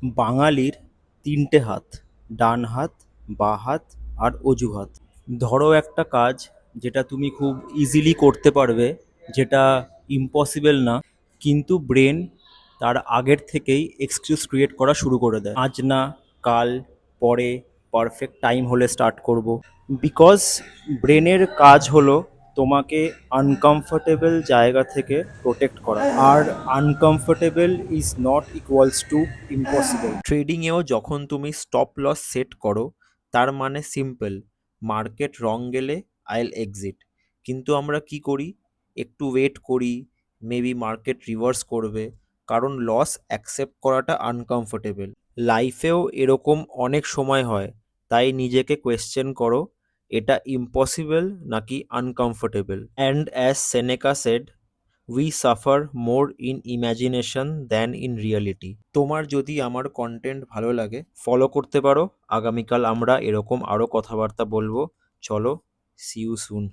বাঙালির তিনটে হাত, ডান হাত, বাঁ হাত আর অজুহাত। ধরো একটা কাজ যেটা তুমি খুব ইজিলি করতে পারবে, যেটা ইম্পসিবল না, কিন্তু ব্রেন তার আগের থেকেই এক্সকিউজ ক্রিয়েট করা শুরু করে দেয়। আজ না, কাল, পরে, পারফেক্ট টাইম হলে স্টার্ট করব। বিকজ ব্রেনের কাজ হলো তোমাকে আনকমফোর্টেবল জায়গা থেকে প্রোটেক্ট করা, আর uncomfortable is not equals to impossible. ট্রেডিংয়েও যখন তুমি স্টপ লস সেট করো, তার মানে সিম্পল, মার্কেট রং গেলে আইল এক্সিট। কিন্তু আমরা কি করি? একটু ওয়েট করি, মেবি মার্কেট রিভার্স করবে, কারণ লস অ্যাকসেপ্ট করাটা আনকমফোর্টেবল। লাইফেও এরকম অনেক সময় হয়, তাই নিজেকে কোয়েশ্চেন করো, এটা ইম্পসিবল নাকি uncomfortable. And as Seneca said, we suffer more in imagination than in reality. তোমার যদি আমার কন্টেন্ট ভালো লাগে, ফলো করতে পারো। আগামীকাল আমরা এরকম আরও কথাবার্তা বলবো। চলো, সি ইউ সুন।